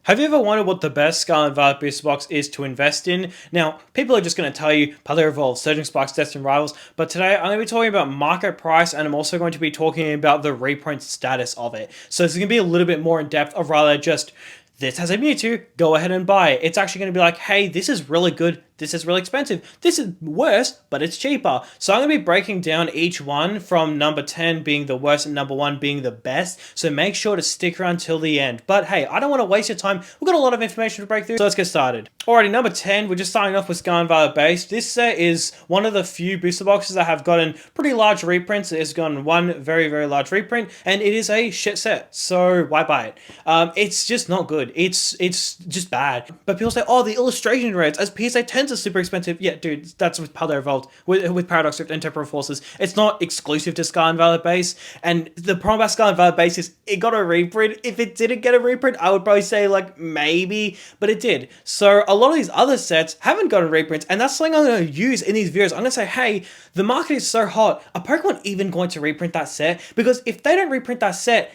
Have you ever wondered what the best Scarlet Violet booster box is to invest in? Now, people are just going to tell you Paldea Evolved, Surging Sparks, Destined Rivals, but today I'm going to be talking about market price and I'm also going to be talking about the reprint status of it. So this is going to be a little bit more in depth of rather just this has a Mewtwo, go ahead and buy it. It's actually going to be like, hey, this is really good, this is really expensive, this is worse, but it's cheaper. So I'm going to be breaking down each one from number 10 being the worst and number 1 being the best. So make sure to stick around till the end. But hey, I don't want to waste your time. We've got a lot of information to break through, so let's get started. Alrighty, number 10, we're just starting off with Scarlet Violet Base. This set is one of the few booster boxes that have gotten pretty large reprints. It has gotten one very, very large reprint, and it is a shit set. So why buy it? It's just not good. It's just bad. But people say, oh, the illustration rates as PSA 10s are super expensive. Yeah, dude, that's with Paldea Evolved, with Paradox Rift and Temporal Forces. It's not exclusive to Scarlet Violet Base. And the problem about Scarlet Violet Base is it got a reprint. If it didn't get a reprint, I would probably say like maybe, but it did. So a lot of these other sets haven't gotten reprints, and that's something I'm going to use in these videos. I'm going to say, hey, the market is so hot. Are Pokemon even going to reprint that set? Because if they don't reprint that set,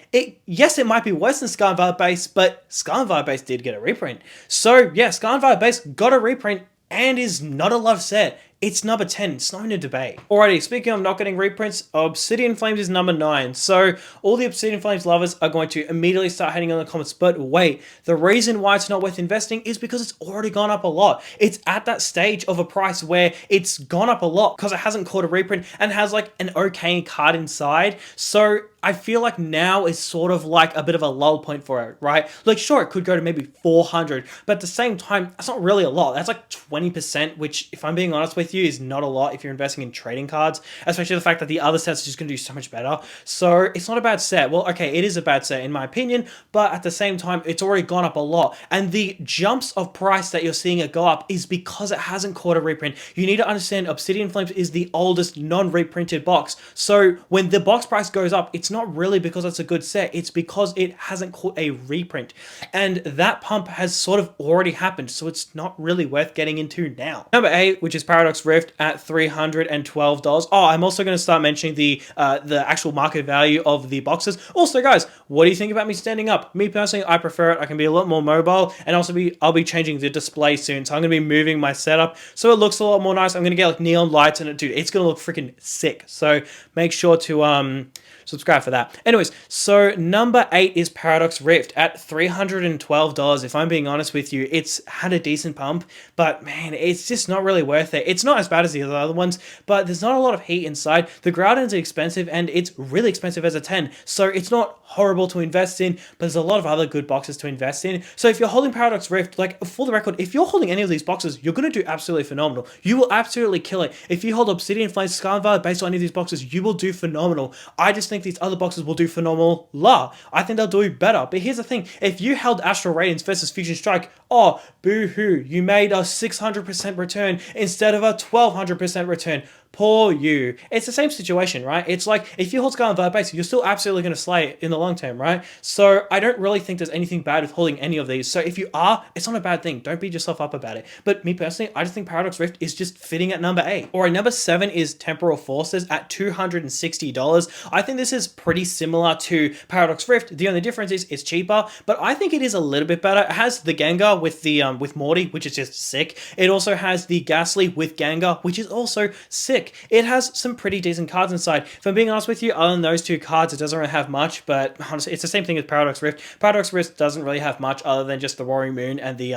yes, it might be worse than Scarlet Violet Base, but Scarlet Violet Base did get a reprint. So yeah, Scarlet Violet Base got a reprint and is not a love set. It's number 10. It's not even a debate. Alrighty, speaking of not getting reprints, Obsidian Flames is number 9. So all the Obsidian Flames lovers are going to immediately start hating on the comments. But wait, the reason why it's not worth investing is because it's already gone up a lot. It's at that stage of a price where it's gone up a lot because it hasn't caught a reprint and has like an okay card inside. So I feel like now is sort of like a bit of a lull point for it, right? Like sure, it could go to maybe 400, but at the same time, that's not really a lot. That's like 20%, which if I'm being honest with you, is not a lot if you're investing in trading cards, especially the fact that the other sets are just going to do so much better. So it's not a bad set. Well, okay, it is a bad set in my opinion, but at the same time, it's already gone up a lot. And the jumps of price that you're seeing it go up is because it hasn't caught a reprint. You need to understand Obsidian Flames is the oldest non-reprinted box. So when the box price goes up, it's not really because it's a good set. It's because it hasn't caught a reprint. And that pump has sort of already happened. So it's not really worth getting into now. Number 8, which is Paradox Rift at $312. Oh, I'm also going to start mentioning the actual market value of the boxes. Also, guys, what do you think about me standing up? Me personally, I prefer it. I can be a lot more mobile, and also I'll be changing the display soon. So I'm going to be moving my setup so it looks a lot more nice. I'm going to get like neon lights in it, dude. It's going to look freaking sick. So make sure to subscribe for that. Anyways, so number 8 is Paradox Rift at $312. If I'm being honest with you, it's had a decent pump, but man, it's just not really worth it. It's not as bad as the other ones, but there's not a lot of heat inside. The Groudon is expensive, and it's really expensive as a 10, so it's not horrible to invest in, but there's a lot of other good boxes to invest in. So if you're holding Paradox Rift, like for the record, if you're holding any of these boxes, you're going to do absolutely phenomenal. You will absolutely kill it. If you hold Obsidian Flames, Scarlet Violet based on any of these boxes, you will do phenomenal. I just think these other boxes will do phenomenal. I think they'll do better. But here's the thing. If you held Astral Radiance versus Fusion Strike, oh, boo-hoo. You made a 600% return instead of a 1200% return. Poor you. It's the same situation, right? It's like if you hold Scarlet Violet base, you're still absolutely going to slay it in the long term, right? So I don't really think there's anything bad with holding any of these. So if you are, it's not a bad thing. Don't beat yourself up about it. But me personally, I just think Paradox Rift is just fitting at number 8. Or number 7 is Temporal Forces at $260. I think this is pretty similar to Paradox Rift. The only difference is it's cheaper, but I think it is a little bit better. It has the Gengar with the with Morty, which is just sick. It also has the Ghastly with Gengar, which is also sick. It has some pretty decent cards inside. If I'm being honest with you, other than those two cards, it doesn't really have much, but honestly, it's the same thing as Paradox Rift. Paradox Rift doesn't really have much other than just the Roaring Moon and the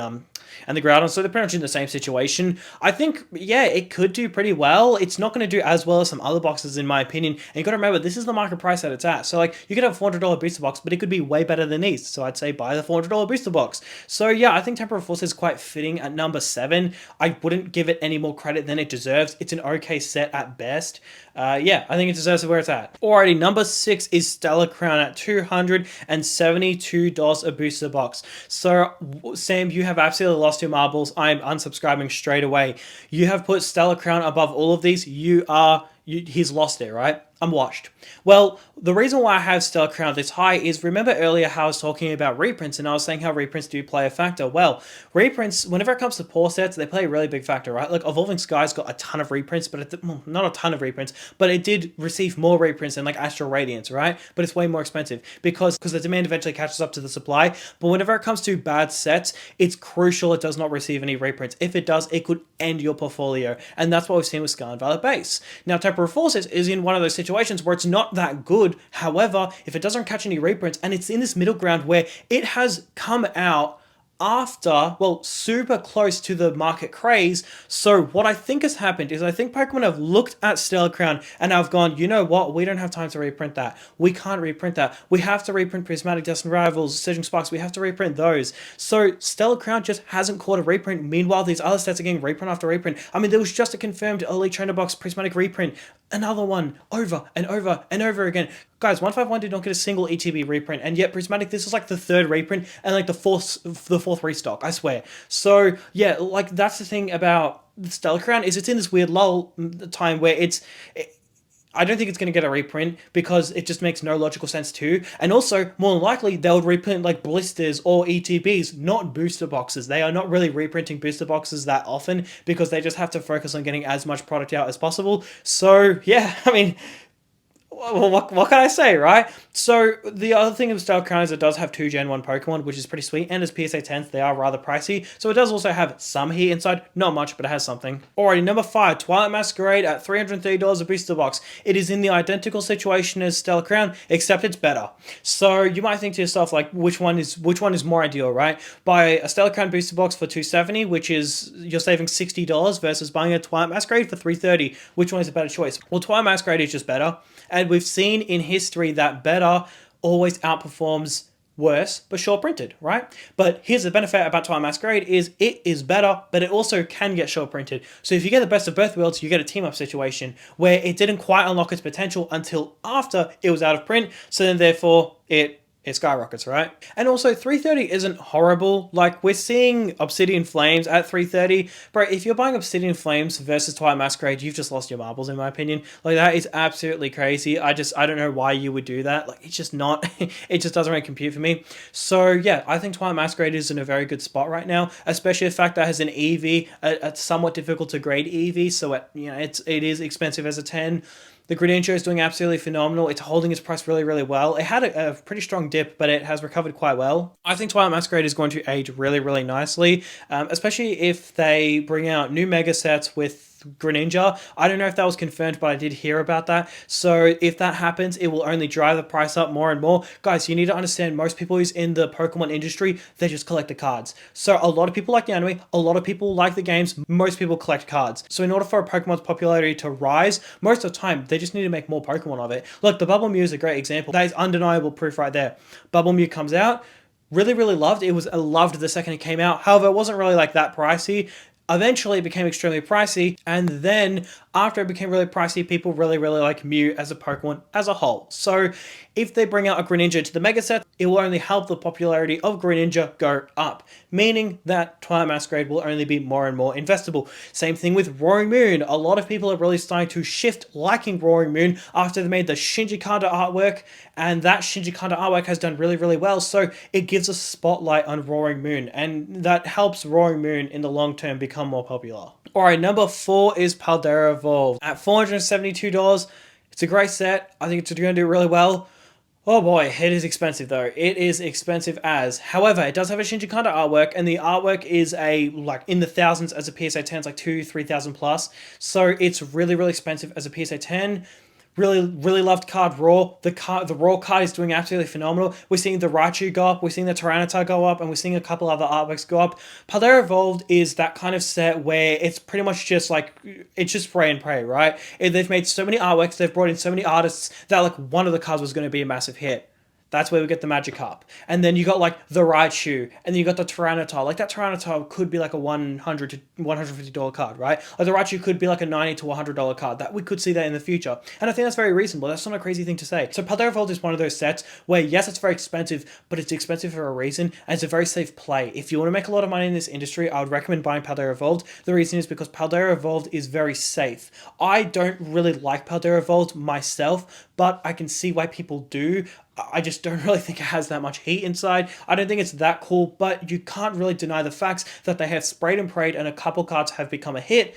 Groudon, so they're pretty much in the same situation. I think, yeah, it could do pretty well. It's not going to do as well as some other boxes, in my opinion. And you got to remember, this is the market price that it's at. So, like, you could have a $400 booster box, but it could be way better than these. So, I'd say buy the $400 booster box. So, yeah, I think Temporal Force is quite fitting at number 7. I wouldn't give it any more credit than it deserves. It's an okay set at best. Yeah, I think it deserves where it's at. Alrighty, number 6 is Stellar Crown at $272 a booster box. So, Sam, you have absolutely lost your marbles. I'm unsubscribing straight away. You have put Stellar Crown above all of these. You are he's lost it, right? I'm washed. Well, the reason why I have Stellar Crown this high is, remember earlier how I was talking about reprints and I was saying how reprints do play a factor. Well, reprints, whenever it comes to poor sets, they play a really big factor, right? Like Evolving Skies got a ton of reprints, but well, not a ton of reprints, but it did receive more reprints than like Astral Radiance, right? But it's way more expensive because the demand eventually catches up to the supply. But whenever it comes to bad sets, it's crucial it does not receive any reprints. If it does, it could end your portfolio. And that's what we've seen with Scarlet Violet Base. Now, Temporal Forces is in one of those situations where it's not that good. However, if it doesn't catch any reprints, and it's in this middle ground where it has come out after, well, super close to the market craze. So what I think has happened is I think Pokemon have looked at Stellar Crown and have gone, you know what, we don't have time to reprint that. We can't reprint that. We have to reprint Prismatic Destined Rivals, Surging Sparks, we have to reprint those. So Stellar Crown just hasn't caught a reprint. Meanwhile, these other sets are getting reprint after reprint. I mean, there was just a confirmed Elite Trainer Box Prismatic reprint. Another one over and over and over again. Guys, 151 did not get a single ETB reprint, and yet Prismatic, this is like the third reprint and like the fourth restock, I swear. So yeah, like that's the thing about the Stellar Crown, is it's in this weird lull time where I don't think it's going to get a reprint because it just makes no logical sense too. And also, more than likely, they'll reprint like blisters or ETBs, not booster boxes. They are not really reprinting booster boxes that often because they just have to focus on getting as much product out as possible. So yeah, I mean, well, what can I say, right? So the other thing with Stellar Crown is it does have 2 Gen 1 Pokemon, which is pretty sweet, and as PSA 10s, they are rather pricey, so it does also have some heat inside, not much, but it has something. Alrighty, number 5, Twilight Masquerade at $330 a booster box. It is in the identical situation as Stellar Crown, except it's better. So you might think to yourself, like, which one is more ideal, right? Buy a Stellar Crown booster box for $270, which is, you're saving $60, versus buying a Twilight Masquerade for $330. Which one is a better choice? Well, Twilight Masquerade is just better. And we've seen in history that better always outperforms worse, but short printed, right? But here's the benefit about Twilight Masquerade is it is better, but it also can get short printed. So if you get the best of both worlds, you get a team up situation where it didn't quite unlock its potential until after it was out of print. So then therefore it skyrockets, right? And also 330 isn't horrible. Like, we're seeing Obsidian Flames at 330. Bro, if you're buying Obsidian Flames versus Twilight Masquerade, you've just lost your marbles, in my opinion. Like, that is absolutely crazy. I don't know why you would do that. Like, it's just not, it just doesn't really compute for me. So yeah, I think Twilight Masquerade is in a very good spot right now, especially the fact that it has an EV, a somewhat difficult to grade EV. So it is expensive as a 10. The Greninja is doing absolutely phenomenal. It's holding its price really, really well. It had a pretty strong dip, but it has recovered quite well. I think Twilight Masquerade is going to age really, really nicely, especially if they bring out new mega sets with Greninja. I don't know if that was confirmed, but I did hear about that. So if that happens, it will only drive the price up more and more. Guys, you need to understand, most people who's in the Pokemon industry, they just collect the cards. So a lot of people like the anime, a lot of people like the games, most people collect cards. So in order for a Pokemon's popularity to rise, most of the time, they just need to make more Pokemon of it. Look, the Bubble Mew is a great example. That is undeniable proof right there. Bubble Mew comes out, really, really loved. It was loved the second it came out. However, it wasn't really like that pricey. Eventually, it became extremely pricey, and then after it became really pricey, people really, really like Mew as a Pokemon as a whole. So if they bring out a Greninja to the Mega Set, it will only help the popularity of Greninja go up, meaning that Twilight Masquerade will only be more and more investable. Same thing with Roaring Moon. A lot of people are really starting to shift liking Roaring Moon after they made the Shinji Kanda artwork, and that Shinji Kanda artwork has done really, really well, so it gives a spotlight on Roaring Moon, and that helps Roaring Moon in the long term become more popular. Alright, number 4 is Paldea Evolved. At $472, it's a great set. I think it's going to do really well. Oh boy, it is expensive though. It is expensive as. However, it does have a Shinji Kanda artwork, and the artwork is like in the thousands as a PSA 10. It's like 2,000-3,000 plus. So it's really, really expensive as a PSA 10. Really, really loved card Raw. The Raw card is doing absolutely phenomenal. We're seeing the Raichu go up, we're seeing the Tyranitar go up, and we're seeing a couple other artworks go up. Paldea Evolved is that kind of set where it's pretty much just like, it's just spray and pray, right? They've made so many artworks, they've brought in so many artists that like one of the cards was going to be a massive hit. That's where we get the Magikarp. And then you got like the Raichu, and then you got the Tyranitar. Like that Tyranitar could be like a $100 to $150 card, right? Like the Raichu could be like a $90 to $100 card. That we could see that in the future. And I think that's very reasonable. That's not a crazy thing to say. So Paldea Evolved is one of those sets where yes, it's very expensive, but it's expensive for a reason, and it's a very safe play. If you want to make a lot of money in this industry, I would recommend buying Paldea Evolved. The reason is because Paldea Evolved is very safe. I don't really like Paldea Evolved myself, but I can see why people do. I just don't really think it has that much heat inside. I don't think it's that cool, but you can't really deny the facts that they have sprayed and prayed and a couple cards have become a hit,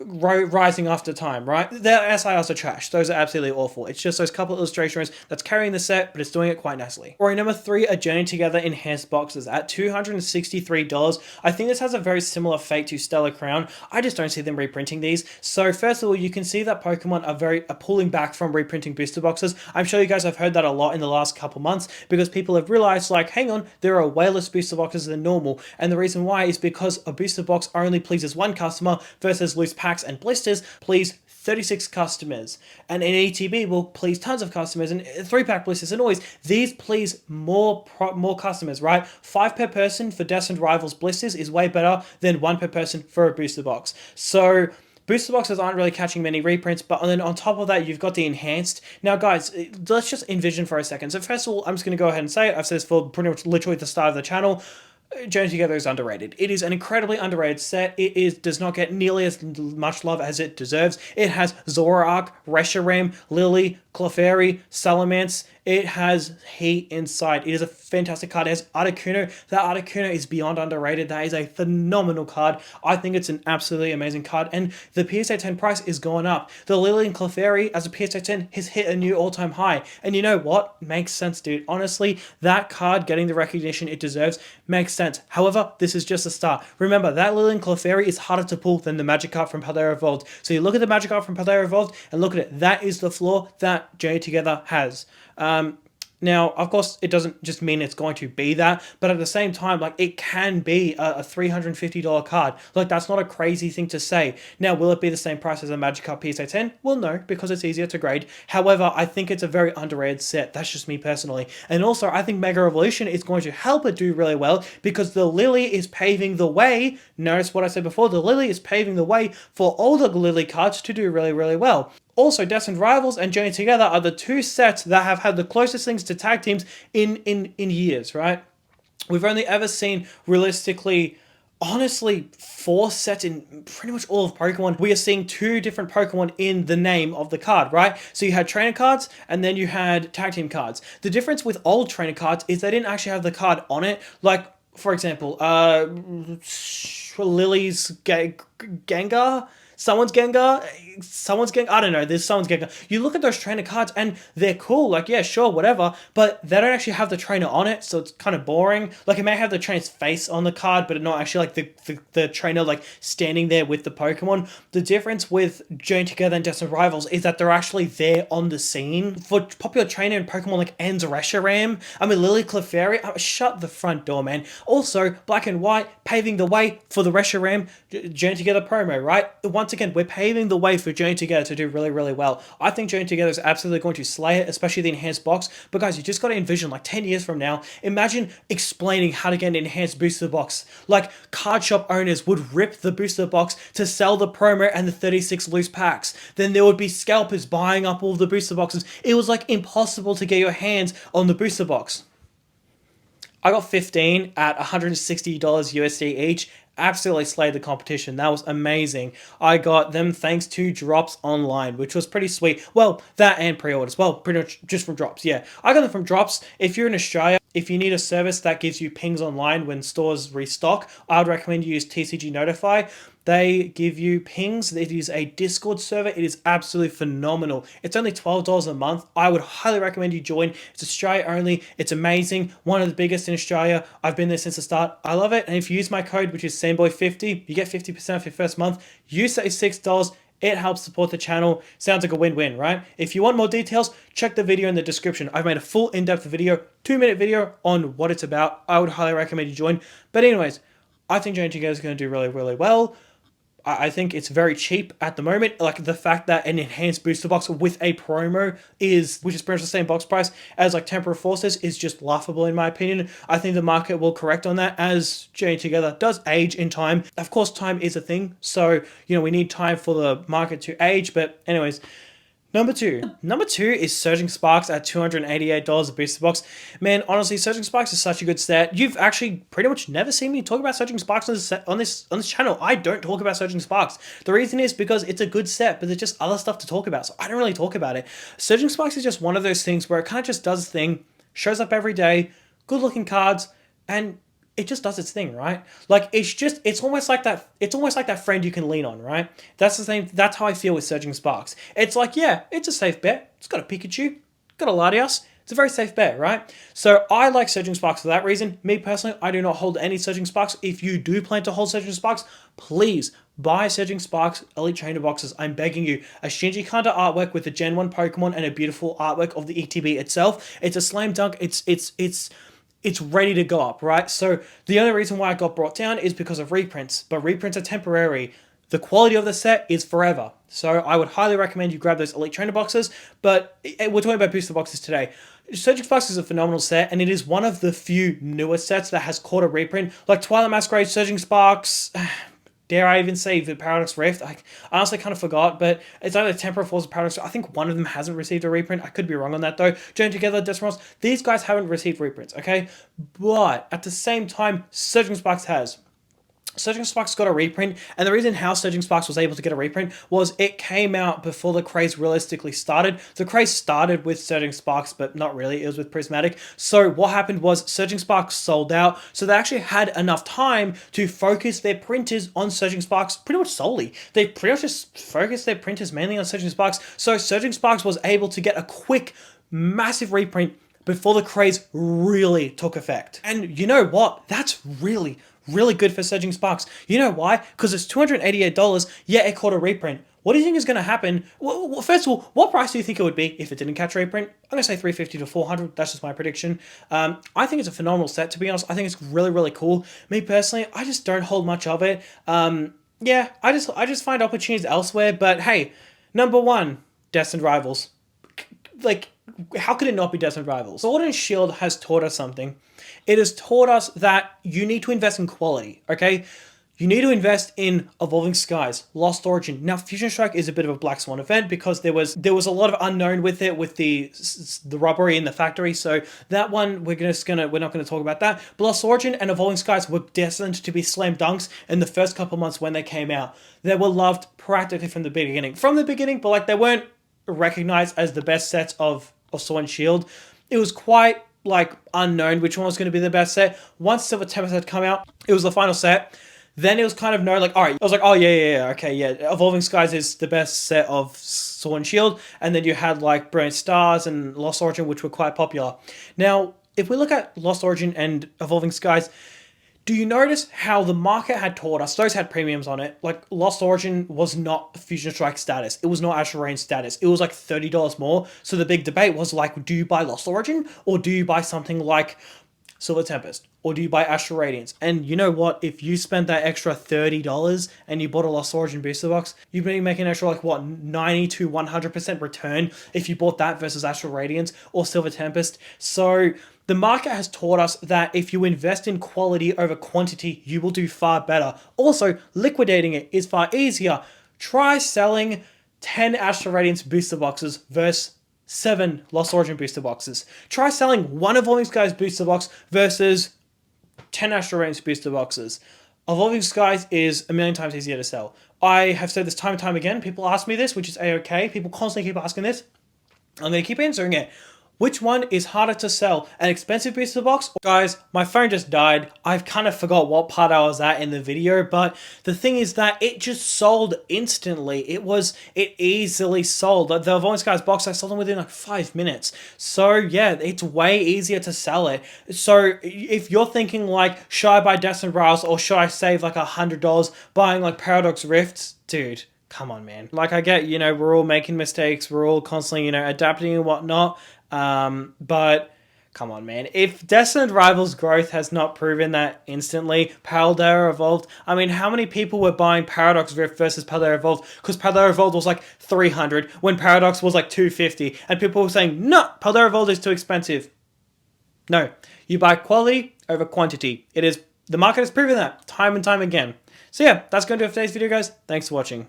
rising after time, right? Their SIRs are trash. Those are absolutely awful. It's just those couple illustrations that's carrying the set, but it's doing it quite nicely. Or number 3 are Journey Together enhanced boxes at $263. I think this has a very similar fate to Stellar Crown. I just don't see them reprinting these. So first of all, you can see that Pokemon are pulling back from reprinting booster boxes. I'm sure you guys have heard that a lot in the last couple months because people have realized, like, hang on, there are way less booster boxes than normal. And the reason why is because a booster box only pleases one customer versus loose packs and blisters please 36 customers, and an ETB will please tons of customers, and 3-pack blisters and always these please more customers, right? 5 per person for Destined Rivals blisters is way better than 1 per person for a booster box. So booster boxes aren't really catching many reprints, but then on top of that, you've got the enhanced. Now, guys, let's just envision for a second. So first of all, I'm just going to go ahead and say it. I've said this for pretty much literally the start of the channel. Journey Together is underrated. It is an incredibly underrated set. It does not get nearly as much love as it deserves. It has Zoroark, Reshiram, Lily, Clefairy, Salamence. It has heat inside. It is a fantastic card. It has Articuno. That Articuno is beyond underrated. That is a phenomenal card. I think it's an absolutely amazing card. And the PSA 10 price is going up. The Lily and Clefairy as a PSA 10 has hit a new all-time high. And you know what? Makes sense, dude. Honestly, that card getting the recognition it deserves makes sense. However, this is just a start. Remember, that Lily and Clefairy is harder to pull than the Magikarp from Paldea Evolved. So you look at the Magikarp from Paldea Evolved and look at it. That is the flaw that Journey Together has. Now, of course, it doesn't just mean it's going to be that, but at the same time, like, it can be a $350 card. Like, that's not a crazy thing to say. Now, will it be the same price as a Magikarp PSA 10? Well, no, because it's easier to grade. However, I think it's a very underrated set. That's just me personally. And also, I think Mega Evolution is going to help it do really well because the Lily is paving the way. Notice what I said before. The Lily is paving the way for all the Lily cards to do really, really well. Also, Destined Rivals and Journey Together are the 2 sets that have had the closest things to tag teams in years, right? We've only ever seen, realistically, honestly, 4 sets in pretty much all of Pokemon. We are seeing 2 different Pokemon in the name of the card, right? So you had trainer cards, and then you had tag team cards. The difference with old trainer cards is they didn't actually have the card on it. Like, for example, Lily's Gengar? Someone's Gengar, I don't know, there's someone's Gengar. You look at those trainer cards and they're cool, like, yeah, sure, whatever, but they don't actually have the trainer on it, so it's kind of boring. Like, it may have the trainer's face on the card, but not actually, like, the trainer, like, standing there with the Pokemon. The difference with Journey Together and Destined Rivals is that they're actually there on the scene. For popular trainer in Pokemon like En's Reshiram, I mean, Lily Clefairy, shut the front door, man. Also, Black and White paving the way for the Reshiram Journey Together promo, right? Once again, we're paving the way for Journey Together to do really, really well. I think Journey Together is absolutely going to slay it, especially the enhanced box. But guys, you just got to envision, like, 10 years from now, imagine explaining how to get an enhanced booster box. Like, card shop owners would rip the booster box to sell the promo and the 36 loose packs. Then there would be scalpers buying up all the booster boxes. It was, like, impossible to get your hands on the booster box. I got 15 at $160 USD each. Absolutely slayed the competition. That was amazing. I got them thanks to drops online, which was pretty sweet. Well, that and pre-orders. Well, pretty much just from drops, yeah. I got them from drops. If you're in Australia, if you need a service that gives you pings online when stores restock, I would recommend you use TCGNOTIFY. They give you pings. It is a Discord server. It is absolutely phenomenal. It's only $12 a month. I would highly recommend you join. It's Australia only. It's amazing. One of the biggest in Australia. I've been there since the start. I love it. And if you use my code, which is SameBoy50, you get 50% off your first month. You save $6. It helps support the channel. Sounds like a win-win, right? If you want more details, check the video in the description. I've made a full in-depth video, 2-minute video on what it's about. I would highly recommend you join. But anyways, I think Journey Together is going to do really, really well. I think it's very cheap at the moment. Like the fact that an enhanced booster box with a promo which is pretty much the same box price as like Temporal Forces, is just laughable in my opinion. I think the market will correct on that as Journey Together does age in time. Of course, time is a thing, so we need time for the market to age. But anyways. Number two is Surging Sparks at $288 a booster box. Man, honestly, Surging Sparks is such a good set. You've actually pretty much never seen me talk about Surging Sparks on this channel. I don't talk about Surging Sparks. The reason is because it's a good set, but there's just other stuff to talk about, so I don't really talk about it. Surging Sparks is just one of those things where it kind of just does its thing, shows up every day, good looking cards, and it just does its thing, right? Like it's almost like that friend you can lean on, right? That's how I feel with Surging Sparks. It's like, yeah, it's a safe bet. It's got a Pikachu, got a Latias. It's a very safe bet, right? So I like Surging Sparks for that reason. Me personally, I do not hold any Surging Sparks. If you do plan to hold Surging Sparks, please buy Surging Sparks Elite Trainer boxes. I'm begging you. A Shinji Kanda artwork with the Gen 1 Pokemon and a beautiful artwork of the ETB itself. It's a slam dunk. It's ready to go up, right? So the only reason why it got brought down is because of reprints, but reprints are temporary. The quality of the set is forever. So I would highly recommend you grab those Elite Trainer boxes, but we're talking about booster boxes today. Surging Sparks is a phenomenal set, and it is one of the few newer sets that has caught a reprint, like Twilight Masquerade, Surging Sparks, dare I even say the Paradox Rift? I honestly kind of forgot, but it's either Temporal Force or Paradox. I think one of them hasn't received a reprint. I could be wrong on that though. Journey Together, Desmos, these guys haven't received reprints, okay? But at the same time, Surging Sparks has. Surging Sparks got a reprint, and the reason how Surging Sparks was able to get a reprint was it came out before the craze realistically started. The craze started with Surging Sparks, but not really. It was with Prismatic. So what happened was Surging Sparks sold out, so they actually had enough time to focus their printers on Surging Sparks pretty much solely. They pretty much just focused their printers mainly on Surging Sparks, so Surging Sparks was able to get a quick, massive reprint before the craze really took effect. And you know what? That's really good for Surging Sparks. You know why? Because it's $288, yet it caught a reprint. What do you think is going to happen? Well, first of all, what price do you think it would be if it didn't catch a reprint? I'm going to say $350 to $400. That's just my prediction. I think it's a phenomenal set, to be honest. I think it's really cool. Me personally, I just don't hold much of it. Yeah, I just find opportunities elsewhere. But hey, number one, Destined Rivals. Like, how could it not be Destined Rivals? Sword and Shield has taught us something. It has taught us that you need to invest in quality, okay? You need to invest in Evolving Skies, Lost Origin. Now, Fusion Strike is a bit of a black swan event because there was a lot of unknown with it, with the robbery in the factory. So that one we're not going to talk about that. But Lost Origin and Evolving Skies were destined to be slam dunks in the first couple months when they came out. They were loved practically from the beginning. But like they weren't recognized as the best sets of Sword and Shield. It was quite like unknown which one was going to be the best set. Once Silver Tempest had come out, it was the final set. Then it was kind of known, like, all right, I was like, oh yeah, okay, yeah, Evolving Skies is the best set of Sword and Shield, and then you had like Brilliant Stars and Lost Origin, which were quite popular. Now, if we look at Lost Origin and Evolving Skies, do you notice how the market had taught us, those had premiums on it, like Lost Origin was not Fusion Strike status, it was not Astral Rain status, it was like $30 more, so the big debate was like, do you buy Lost Origin, or do you buy something like Silver Tempest, or do you buy Astral Radiance? And you know what, if you spent that extra $30 and you bought a Lost Origin booster box, you'd be making an extra like what, 90 to 100% return if you bought that versus Astral Radiance or Silver Tempest. So the market has taught us that if you invest in quality over quantity, you will do far better. Also, liquidating it is far easier. Try selling 10 Astral Radiance booster boxes versus 7 Lost Origin booster boxes. Try selling 1 Evolving Skies booster box versus 10 Astral Radiance booster boxes. Evolving Skies is a million times easier to sell. I have said this time and time again. People ask me this, which is A-okay. People constantly keep asking this. I'm going to keep answering it. Which one is harder to sell? An expensive booster box? Guys, my phone just died. I've kind of forgot what part I was at in the video, but the thing is that it just sold instantly. It easily sold. The Evolving Skies box, I sold them within like 5 minutes. So yeah, it's way easier to sell it. So if you're thinking like, should I buy Destined Rivals or should I save like $100 buying like Paradox Rifts? Dude, come on, man. Like I get, we're all making mistakes. We're all constantly, adapting and whatnot. But Come on, man. If Destined Rivals growth has not proven that instantly, Paldea Evolved, I mean, how many people were buying Paradox Rift versus Paldea Evolved? Because Paldea Evolved was like 300 when Paradox was like 250, and people were saying, no, Paldea Evolved is too expensive. No, you buy quality over quantity. The market has proven that time and time again. So yeah, that's going to do it for today's video, guys. Thanks for watching.